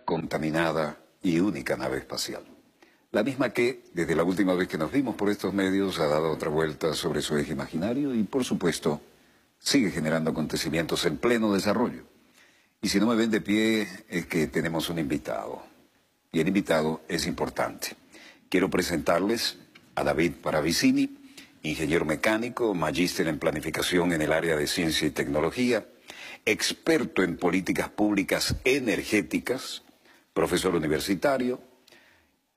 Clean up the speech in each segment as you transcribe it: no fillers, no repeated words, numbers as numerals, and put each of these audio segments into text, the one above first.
Contaminada y única nave espacial. La misma que, desde la última vez que nos vimos por estos medios, ha dado otra vuelta sobre su eje imaginario y, por supuesto, sigue generando acontecimientos en pleno desarrollo. Y si no me ven de pie, es que tenemos un invitado. Y el invitado es importante. Quiero presentarles a David Paravicini, ingeniero mecánico, magíster en planificación en el área de ciencia y tecnología, experto en políticas públicas energéticas, profesor universitario.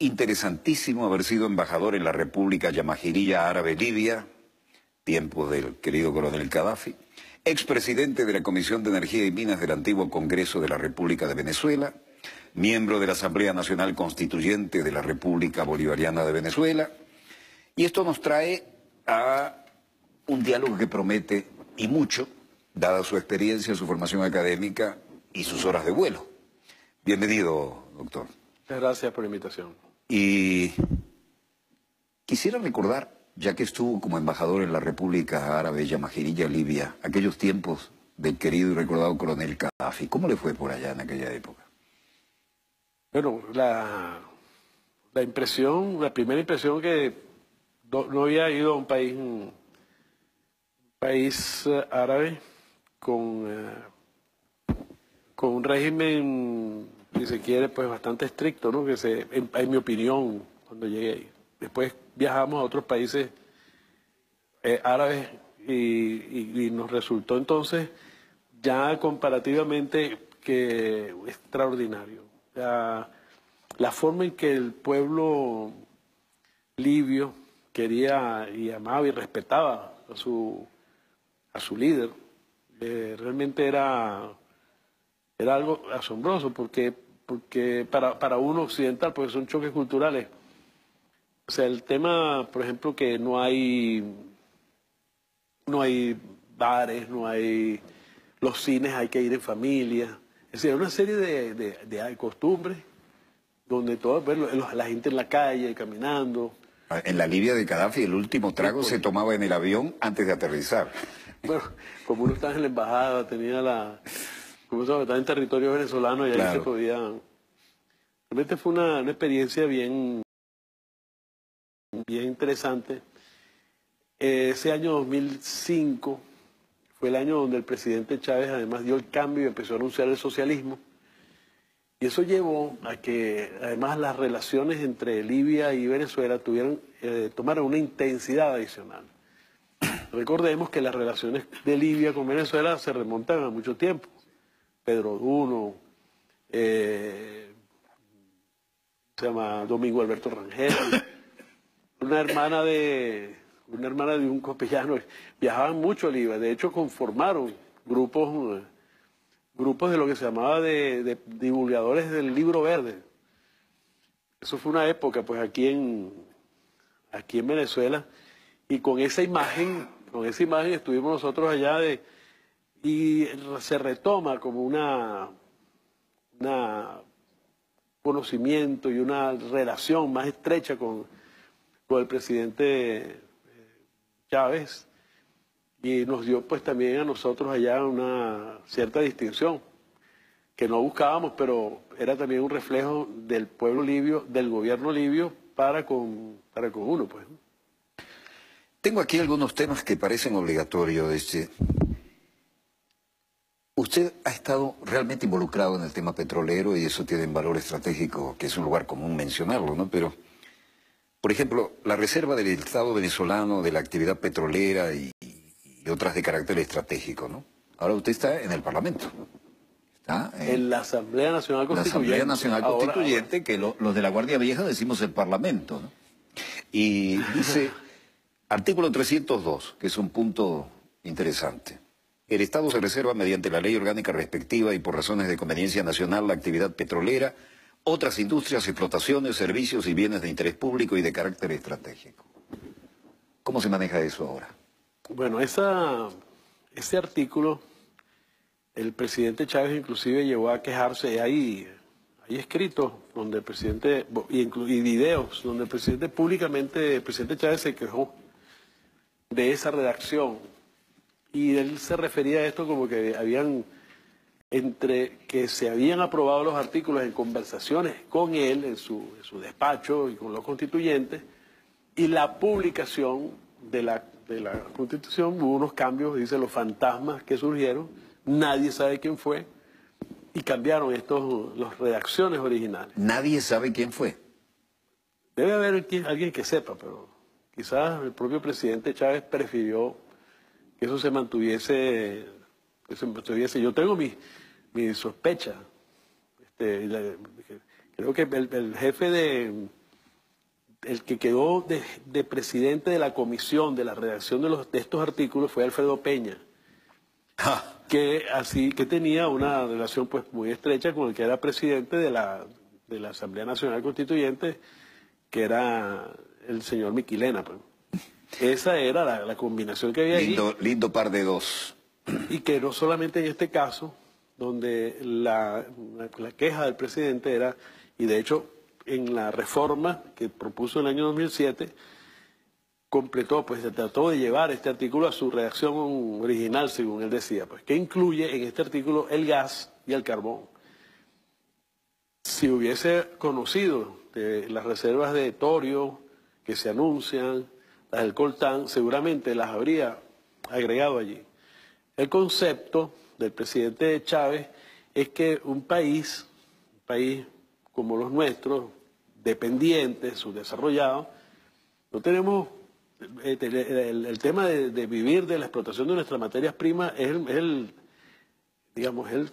Interesantísimo haber sido embajador en la República Yamajirilla Árabe Libia, tiempo del querido coronel Gaddafi, expresidente de la Comisión de Energía y Minas del antiguo Congreso de la República de Venezuela, miembro de la Asamblea Nacional Constituyente de la República Bolivariana de Venezuela. Y esto nos trae a un diálogo que promete y mucho, dada su experiencia, su formación académica y sus horas de vuelo. Bienvenido, doctor. Muchas gracias por la invitación. Y quisiera recordar, ya que estuvo como embajador en la República Árabe Yamajirilla, Libia, aquellos tiempos del querido y recordado coronel Gaddafi. ¿Cómo le fue por allá en aquella época? Bueno, la primera impresión que no había ido a un país árabe con un régimen, si se quiere, pues bastante estricto, ¿no? En mi opinión, cuando llegué ahí. Después viajamos a otros países árabes y nos resultó entonces ya comparativamente que extraordinario. La forma en que el pueblo libio quería y amaba y respetaba a su líder, realmente era algo asombroso porque para uno occidental pues son choques culturales. O sea, el tema, por ejemplo, que no hay bares, los cines hay que ir en familia. Es decir, una serie de costumbres donde la gente en la calle, caminando. En la Libia de Gaddafi el último trago se tomaba en el avión antes de aterrizar. Bueno, como uno estaba en la embajada, como estaba en territorio venezolano y ahí se podía. Realmente fue una experiencia bien interesante. Ese año 2005 fue el año donde el presidente Chávez además dio el cambio y empezó a anunciar el socialismo. Y eso llevó a que además las relaciones entre Libia y Venezuela tomaran una intensidad adicional. Recordemos que las relaciones de Libia con Venezuela se remontan a mucho tiempo. Pedro Duno, se llama Domingo Alberto Rangel, una hermana de un copellano. Viajaban mucho a Libia, de hecho conformaron grupos de lo que se llamaba de divulgadores del Libro Verde. Eso fue una época pues aquí en Venezuela, y con esa imagen estuvimos nosotros allá y se retoma como una conocimiento y una relación más estrecha con el presidente Chávez, y nos dio pues también a nosotros allá una cierta distinción que no buscábamos, pero era también un reflejo del pueblo libio, del gobierno libio para con uno, pues. Tengo aquí algunos temas que parecen obligatorios. Usted ha estado realmente involucrado en el tema petrolero y eso tiene un valor estratégico, que es un lugar común mencionarlo, ¿no? Pero, por ejemplo, la reserva del Estado venezolano de la actividad petrolera y otras de carácter estratégico, ¿no? Ahora usted está en el Parlamento. Está en la Asamblea Nacional Constituyente. La Asamblea Nacional Constituyente, que los de la Guardia Vieja decimos el Parlamento, ¿no? Y dice, artículo 302, que es un punto interesante. El Estado se reserva mediante la ley orgánica respectiva y por razones de conveniencia nacional la actividad petrolera, otras industrias, explotaciones, servicios y bienes de interés público y de carácter estratégico. ¿Cómo se maneja eso ahora? Bueno, ese artículo, el presidente Chávez inclusive llegó a quejarse. Hay escritos donde el presidente, y videos donde el presidente Chávez se quejó de esa redacción. Y él se refería a esto como que habían entre que se habían aprobado los artículos en conversaciones con él, en su despacho y con los constituyentes, y la publicación de la Constitución. Hubo unos cambios, dice, los fantasmas que surgieron, nadie sabe quién fue, y cambiaron las redacciones originales. Nadie sabe quién fue. Debe haber alguien que sepa, pero quizás el propio presidente Chávez prefirió que eso se mantuviese. Yo tengo mi sospecha. Creo que el jefe el que quedó de presidente de la comisión de la redacción de estos artículos fue Alfredo Peña, que tenía una relación pues muy estrecha con el que era presidente de la Asamblea Nacional Constituyente, que era el señor Miquilena. Pues. Esa era la combinación que había ahí. Lindo par de dos. Y que no solamente en este caso, donde la queja del presidente era, y de hecho en la reforma que propuso en el año 2007, completó, pues se trató de llevar este artículo a su redacción original, según él decía, pues que incluye en este artículo el gas y el carbón. Si hubiese conocido las reservas de torio que se anuncian, las del coltán, seguramente las habría agregado allí. El concepto del presidente Chávez es que un país como los nuestros, dependientes, subdesarrollados, no tenemos el tema de vivir de la explotación de nuestras materias primas es el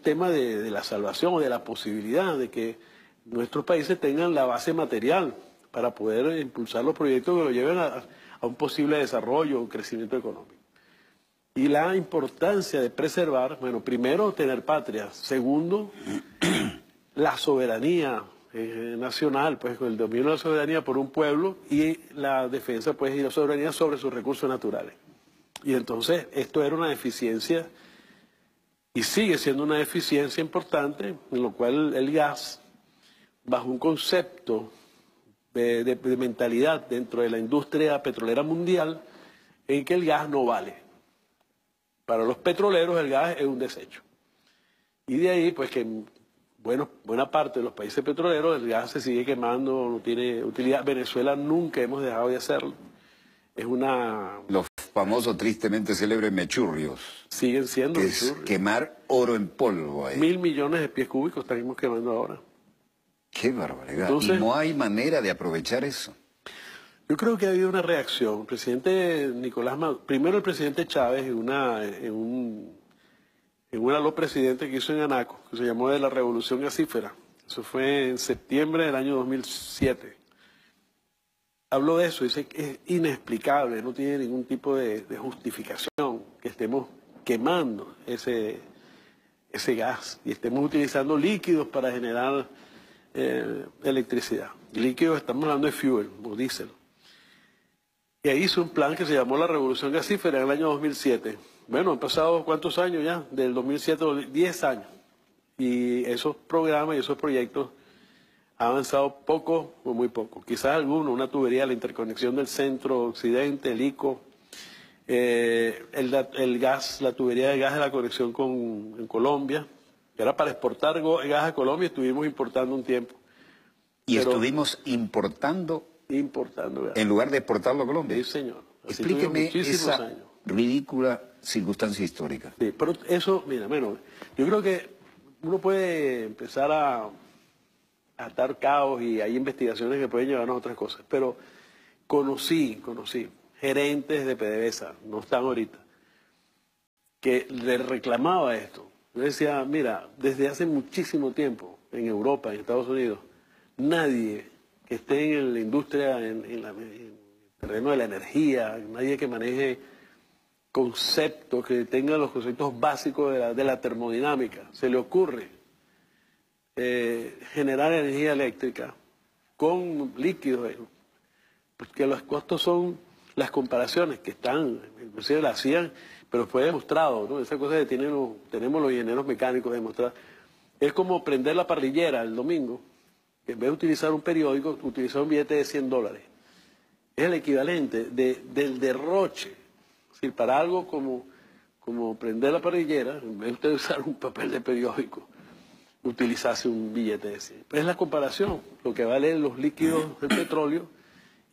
tema de la salvación o de la posibilidad de que nuestros países tengan la base material para poder impulsar los proyectos que lo lleven a un posible desarrollo, un crecimiento económico. Y la importancia de preservar, bueno, primero tener patria, segundo, la soberanía nacional, pues el dominio de la soberanía por un pueblo y la defensa, pues, y la soberanía sobre sus recursos naturales. Y entonces esto era una deficiencia y sigue siendo una deficiencia importante, en lo cual el gas, bajo un concepto de mentalidad dentro de la industria petrolera mundial, en que el gas no vale. Para los petroleros el gas es un desecho. Y de ahí, pues que buena parte de los países petroleros el gas se sigue quemando, no tiene utilidad. Venezuela nunca hemos dejado de hacerlo. Es una... Los famosos, tristemente célebres mechurrios. Siguen siendo que es quemar oro en polvo ahí. 1.000 millones de pies cúbicos estamos quemando ahora. ¡Qué barbaridad! Entonces, y no hay manera de aprovechar eso. Yo creo que ha habido una reacción. El presidente Nicolás Maduro, primero el presidente Chávez en un aló presidente que hizo en Anaco, que se llamó de la Revolución Gasífera. Eso fue en septiembre del año 2007. Habló de eso, dice que es inexplicable, no tiene ningún tipo de justificación que estemos quemando ese gas y estemos utilizando líquidos para generar electricidad. Líquidos, estamos hablando de fuel o diésel. Y ahí hizo un plan que se llamó la Revolución Gasífera en el año 2007. Bueno, han pasado ¿cuántos años ya? Del 2007, 10 años. Y esos programas y esos proyectos han avanzado poco o muy poco. Quizás alguno, una tubería, la interconexión del centro-occidente, el ICO, el gas, la tubería de gas de la conexión en Colombia, que era para exportar gas a Colombia, estuvimos importando un tiempo. Y estuvimos importando gas. En lugar de exportarlo a Colombia. Sí, señor. Así Explíqueme esa años. ridícula circunstancia histórica. Sí, pero eso, mira, bueno, yo creo que uno puede empezar a atar caos y hay investigaciones que pueden llevarnos a otras cosas, pero conocí gerentes de PDVSA, no están ahorita, que le reclamaba esto. Yo decía, mira, desde hace muchísimo tiempo en Europa, en Estados Unidos, nadie que esté en la industria, en el terreno de la energía, nadie que maneje conceptos, que tenga los conceptos básicos de la termodinámica, se le ocurre generar energía eléctrica con líquidos, porque los costos son las comparaciones que están, inclusive las hacían, pero fue demostrado, ¿no? Esa cosa que tenemos los ingenieros mecánicos demostrados. Es como prender la parrillera el domingo, que en vez de utilizar un periódico, utilizar un billete de $100. Es el equivalente del derroche. Es decir, para algo como como prender la parrillera, en vez de usted usar un papel de periódico, utilizase un billete de 100. Pues es la comparación, lo que valen los líquidos del petróleo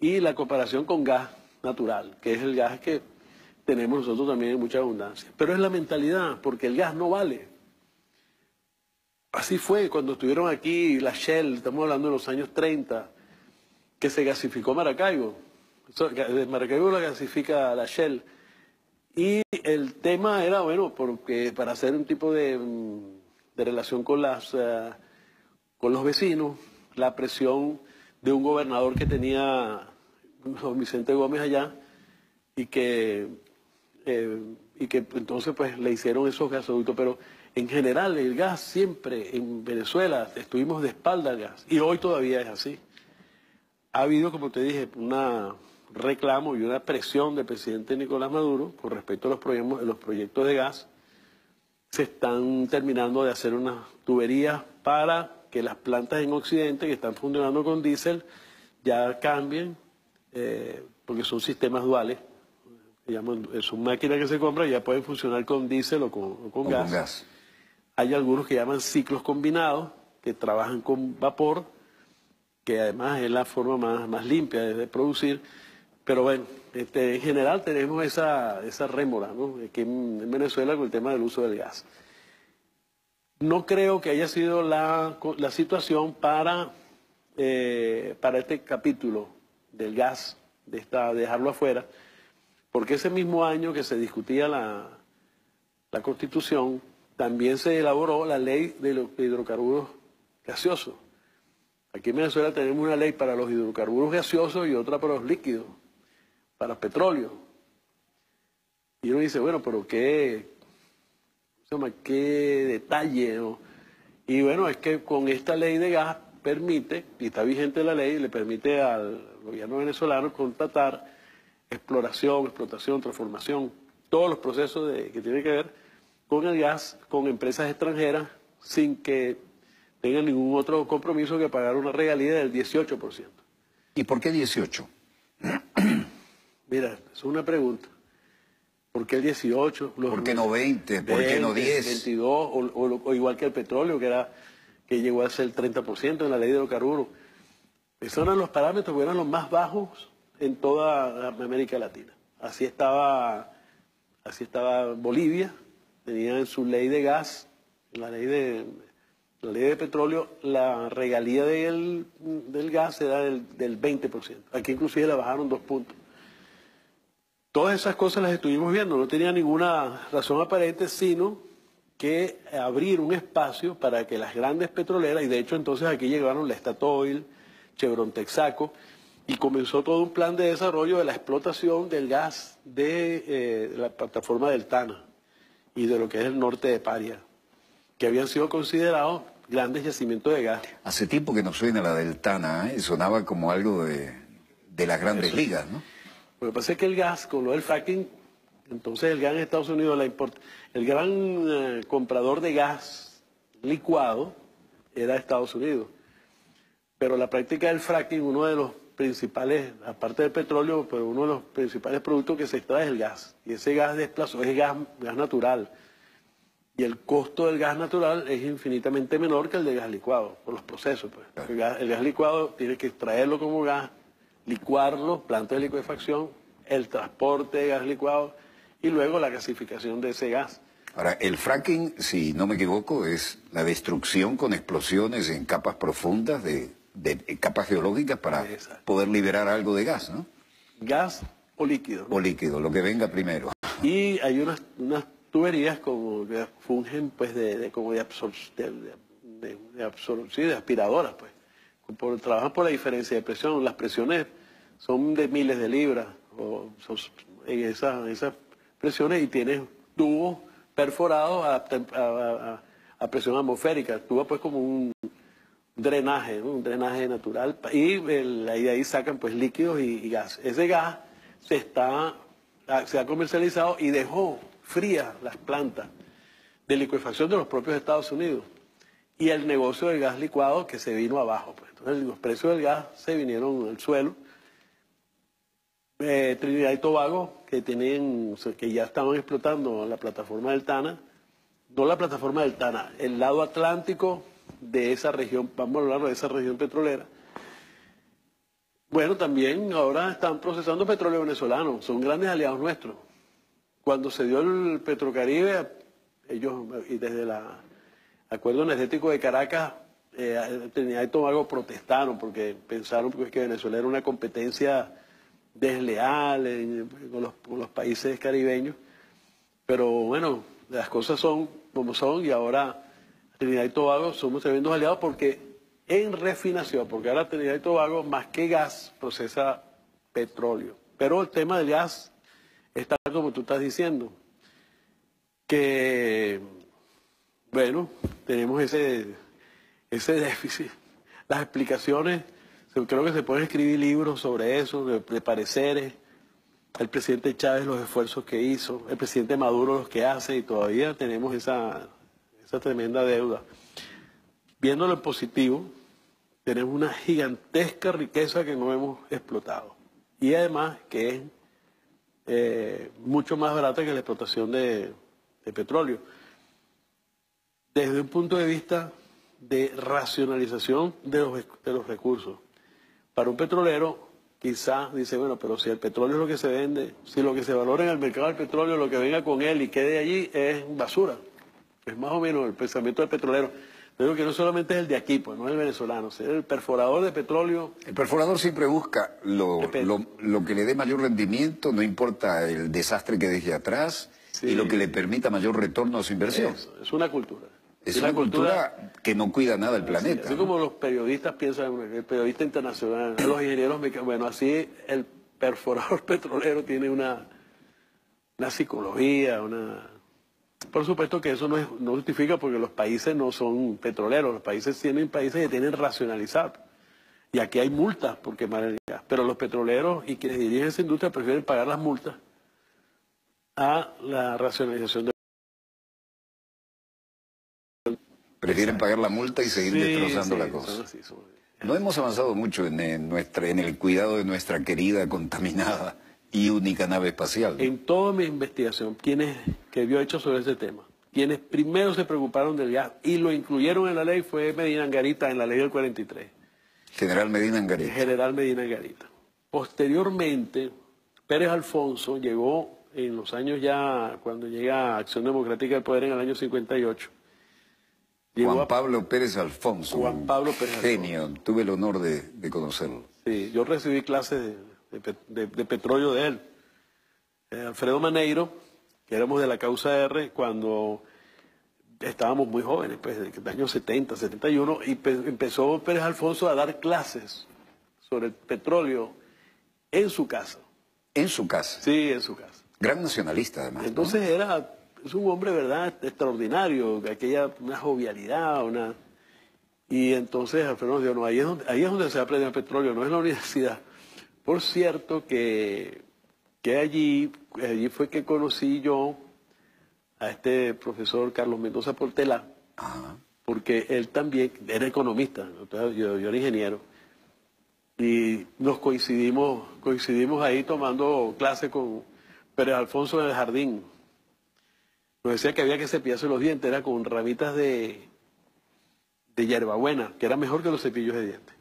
y la comparación con gas natural, que es el gas que tenemos nosotros también en mucha abundancia. Pero es la mentalidad, porque el gas no vale. Así fue cuando estuvieron aquí la Shell, estamos hablando de los años 30, que se gasificó Maracaibo. De Maracaibo la gasifica la Shell. Y el tema era, bueno, porque para hacer un tipo de relación con los vecinos, la presión de un gobernador que tenía don Vicente Gómez allá y que entonces pues le hicieron esos gasoductos. Pero en general el gas siempre en Venezuela estuvimos de espalda al gas y hoy todavía es así. Ha habido, como te dije, un reclamo y una presión del presidente Nicolás Maduro con respecto a los proyectos de gas. Se están terminando de hacer unas tuberías para que las plantas en Occidente que están funcionando con diésel ya cambien, porque son sistemas duales. Son máquinas que se compran y ya pueden funcionar con diésel o con gas. Hay algunos que llaman ciclos combinados, que trabajan con vapor, que además es la forma más limpia de producir. Pero bueno, en general tenemos esa rémora, ¿no? Aquí en Venezuela con el tema del uso del gas. No creo que haya sido la situación para este capítulo del gas, dejarlo afuera, porque ese mismo año que se discutía la Constitución, también se elaboró la ley de los hidrocarburos gaseosos. Aquí en Venezuela tenemos una ley para los hidrocarburos gaseosos y otra para los líquidos, para petróleo. Y uno dice, bueno, pero qué detalle, ¿no? Y bueno, es que con esta ley de gas permite, y está vigente la ley, le permite al gobierno venezolano contratar exploración, explotación, transformación, todos los procesos que tienen que ver con el gas, con empresas extranjeras, sin que tengan ningún otro compromiso que pagar una regalía del 18%. ¿Y por qué 18? Mira, es una pregunta. ¿Por qué el 18? ¿Por qué no 20? ¿Por qué no 10? 22, o igual que el petróleo, que llegó a ser el 30% en la ley de hidrocarburos. Esos eran los parámetros que eran los más bajos en toda América Latina. Así estaba Bolivia, tenía en su ley de gas, la ley de petróleo, la regalía del gas era del 20%. Aquí inclusive la bajaron 2 puntos. Todas esas cosas las estuvimos viendo, no tenía ninguna razón aparente, sino que abrir un espacio para que las grandes petroleras, y de hecho entonces aquí llegaron la Statoil, Chevron Texaco, y comenzó todo un plan de desarrollo de la explotación del gas de la plataforma del Tana y de lo que es el norte de Paria, que habían sido considerados grandes yacimientos de gas. Hace tiempo que no suena la del Tana, ¿eh? Sonaba como algo de las grandes ligas, ¿no? Lo que pasa es que el gas, con lo del fracking, entonces el gas en Estados Unidos, el gran comprador de gas licuado era Estados Unidos. Pero la práctica del fracking, uno de los principales, aparte del petróleo, pero uno de los principales productos que se extrae es el gas. Y ese gas desplazó, es gas natural. Y el costo del gas natural es infinitamente menor que el de gas licuado, por los procesos. Pues. El gas licuado tiene que extraerlo como gas, licuarlo, planta de licuefacción, el transporte de gas licuado y luego la gasificación de ese gas. Ahora, el fracking, si no me equivoco, es la destrucción con explosiones en capas profundas de capas geológicas para poder liberar algo de gas, ¿no? Gas o líquido, ¿no? O líquido, lo que venga primero. Y hay unas tuberías como que fungen pues de aspiradoras, pues. Trabajan por la diferencia de presión. Las presiones son de miles de libras en esas presiones, y tienes tubos perforados a presión atmosférica. Actúa pues como un drenaje, ¿no? Un drenaje natural, y de ahí sacan pues líquidos y gas. Ese gas se ha comercializado y dejó frías las plantas de licuefacción de los propios Estados Unidos. Y el negocio del gas licuado que se vino abajo. Pues. Entonces los precios del gas se vinieron al suelo. Trinidad y Tobago, que ya estaban explotando la plataforma del Tana, no la plataforma del Tana, el lado atlántico de esa región, vamos a hablar de esa región petrolera. Bueno, también ahora están procesando petróleo venezolano, son grandes aliados nuestros. Cuando se dio el Petrocaribe, ellos, y desde el Acuerdo Energético de Caracas, Trinidad y Tobago protestaron porque pensaron que Venezuela era una competencia desleal con los países caribeños. Pero bueno, las cosas son como son y ahora Trinidad y Tobago somos tremendos aliados porque en refinación, porque ahora Trinidad y Tobago más que gas procesa petróleo. Pero el tema del gas está como tú estás diciendo, que bueno, tenemos ese déficit. Las explicaciones, creo que se pueden escribir libros sobre eso, de pareceres. El presidente Chávez los esfuerzos que hizo, el presidente Maduro los que hace y todavía tenemos esa tremenda deuda. Viéndolo en positivo, tenemos una gigantesca riqueza que no hemos explotado y además que es mucho más barata que la explotación de petróleo. Desde un punto de vista de racionalización de los recursos. Para un petrolero, quizás dice, bueno, pero si el petróleo es lo que se vende, si lo que se valora en el mercado del petróleo, lo que venga con él y quede allí es basura. Es más o menos el pensamiento del petrolero. Pero que no solamente es el de aquí, pues no es el venezolano, es el perforador de petróleo. El perforador siempre busca lo que le dé mayor rendimiento, no importa el desastre que deje atrás, sí, y lo que le permita mayor retorno a su inversión. Eso, es una cultura. Es una cultura que no cuida nada del planeta. Así como los periodistas piensan, el periodista internacional, los ingenieros mecánicos, bueno, así el perforador petrolero tiene una psicología, Por supuesto que eso no justifica porque los países no son petroleros, los países tienen países que tienen racionalizado. Y aquí hay multas porque pero los petroleros y quienes dirigen esa industria prefieren pagar las multas a la racionalización de... Prefieren pagar la multa y seguir destrozando la cosa. No hemos avanzado mucho en el cuidado de nuestra querida, contaminada y única nave espacial. En toda mi investigación, que yo he hecho sobre ese tema, quienes primero se preocuparon del gas y lo incluyeron en la ley fue Medina Angarita en la ley del 43. General Medina Angarita. General Medina Angarita. Posteriormente, Pérez Alfonso llegó en los años ya, cuando llega Acción Democrática del Poder en el año 58. Juan Pablo Pérez Alfonso. Juan Pablo Pérez Alfonso. Genio, tuve el honor de conocerlo. Sí, yo recibí clases de petróleo de él. Alfredo Maneiro, que éramos de la causa R, cuando estábamos muy jóvenes, pues, de los años 70, 71, y empezó Pérez Alfonso a dar clases sobre el petróleo en su casa. ¿En su casa? Sí, en su casa. Gran nacionalista, además. Entonces ¿no? Es un hombre, ¿verdad?, extraordinario, una jovialidad, Y entonces Alfredo nos dijo, no, ahí es donde se aprende el petróleo, no es en la universidad. Por cierto que allí fue que conocí yo a este profesor Carlos Mendoza Portela, porque él también era economista, yo era ingeniero, y nos coincidimos ahí tomando clases con Pérez Alfonso en el jardín. Nos decía que había que cepillarse los dientes, era con ramitas de hierbabuena, que era mejor que los cepillos de dientes.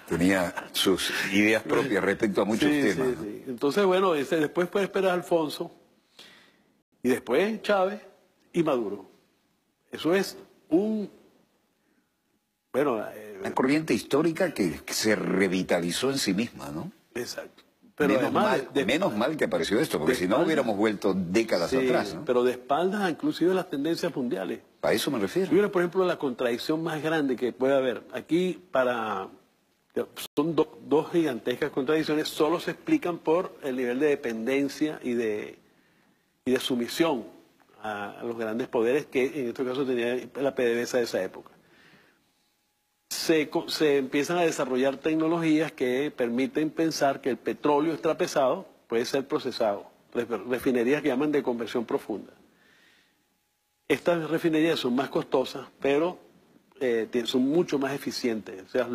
Tenía sus ideas propias respecto a muchos temas. Sí, sí. Entonces, bueno, después fue Pérez Alfonso, y después Chávez y Maduro. Eso es una corriente histórica que se revitalizó en sí misma, ¿no? Exacto. Pero menos mal que apareció esto, porque si no hubiéramos vuelto décadas atrás, ¿no? Pero de espaldas inclusive las tendencias mundiales. A eso me refiero. Fíjate, por ejemplo, la contradicción más grande que puede haber. Aquí son dos gigantescas contradicciones, solo se explican por el nivel de dependencia y de sumisión a los grandes poderes que en este caso tenía la PDVSA de esa época. Se empiezan a desarrollar tecnologías que permiten pensar que el petróleo extrapesado puede ser procesado. Refinerías que llaman de conversión profunda. Estas refinerías son más costosas, pero son mucho más eficientes. O sea,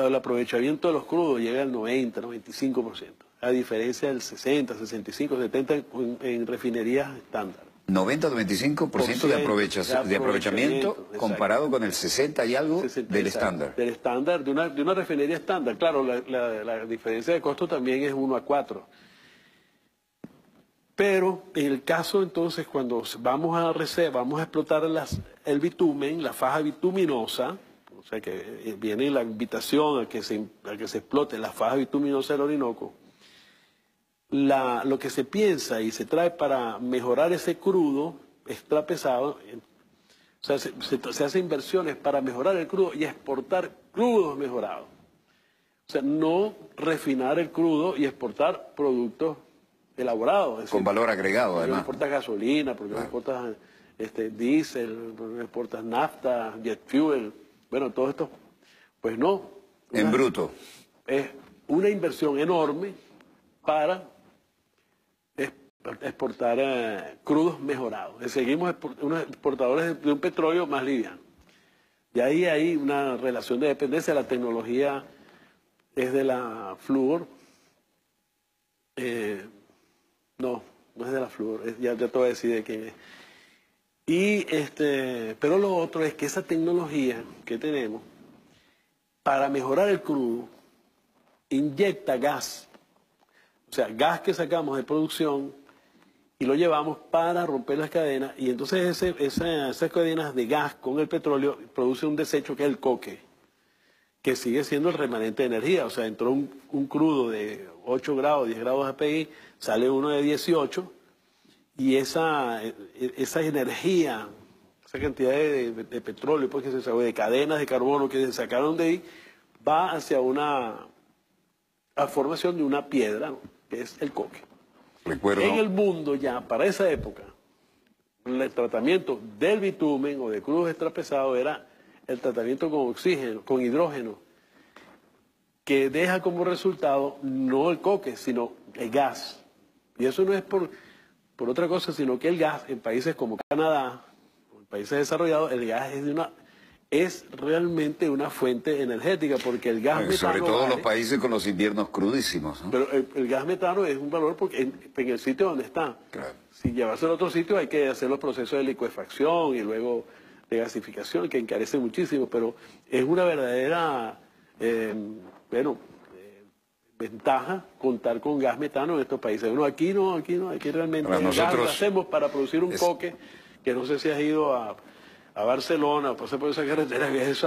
el aprovechamiento de los crudos llega al 90, 95%. a diferencia del 60, 65, 70 en refinerías estándar. 90-95% de aprovechamiento exacto, comparado con el 60 y algo 60, del exacto, estándar. del estándar, de una refinería estándar. Claro, la diferencia de costo también es 1-4. Pero en el caso entonces, cuando vamos a explotar el bitumen, la faja bituminosa, o sea que viene la invitación a que se explote la faja bituminosa del Orinoco, lo que se piensa y se trae para mejorar ese crudo extra pesado, o sea, se hace inversiones para mejorar el crudo y exportar crudos mejorados. O sea, no refinar el crudo y exportar productos elaborados. Es decir, Con valor agregado, porque además. no exportas gasolina, porque no exportas diésel, porque no exportas nafta, jet fuel, bueno, todo esto, pues no. En bruto. Es una inversión enorme para exportar crudos mejorados. Seguimos unos exportadores de un petróleo más liviano. Y ahí hay una relación de dependencia. La tecnología es de la Fluor. No es de la Fluor. Ya te voy a decir de quién es. Y pero lo otro es que esa tecnología que tenemos para mejorar el crudo inyecta gas. O sea, gas que sacamos de producción y lo llevamos para romper las cadenas, y entonces esas cadenas de gas con el petróleo produce un desecho que es el coque, que sigue siendo el remanente de energía. O sea, entró un crudo de 8 grados, 10 grados API, sale uno de 18, y esa energía, esa cantidad de petróleo, pues, que se sacó, de cadenas de carbono que se sacaron de ahí, va hacia la formación de una piedra, ¿no?, que es el coque. Recuerdo. En el mundo ya, para esa época, el tratamiento del bitumen o de crudos extrapesados era el tratamiento con oxígeno, con hidrógeno, que deja como resultado no el coque, sino el gas. Y eso no es por otra cosa, sino que el gas en países como Canadá, en países desarrollados, el gas es realmente una fuente energética, porque el gas metano... Sobre todo los países con los inviernos crudísimos, ¿no? Pero el gas metano es un valor porque en el sitio donde está. Claro. Si llevarse a otro sitio hay que hacer los procesos de licuefacción y luego de gasificación, que encarece muchísimo, pero es una verdadera ventaja contar con gas metano en estos países. Bueno, aquí realmente el gas lo hacemos para producir un coque, que no sé si has ido a Barcelona, o pasar por esa carretera, que es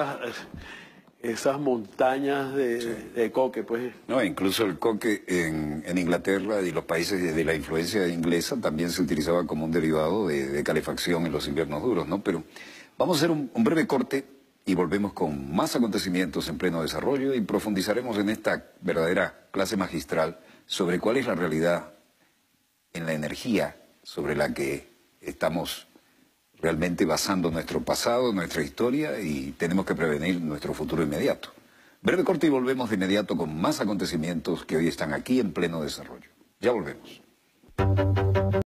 esas montañas de coque, pues. No, incluso el coque en Inglaterra y los países de la influencia inglesa también se utilizaba como un derivado de calefacción en los inviernos duros, ¿no? Pero vamos a hacer un breve corte y volvemos con más acontecimientos en pleno desarrollo y profundizaremos en esta verdadera clase magistral sobre cuál es la realidad en la energía sobre la que estamos realmente basando nuestro pasado, nuestra historia, y tenemos que prevenir nuestro futuro inmediato. Breve corte y volvemos de inmediato con más acontecimientos que hoy están aquí en pleno desarrollo. Ya volvemos.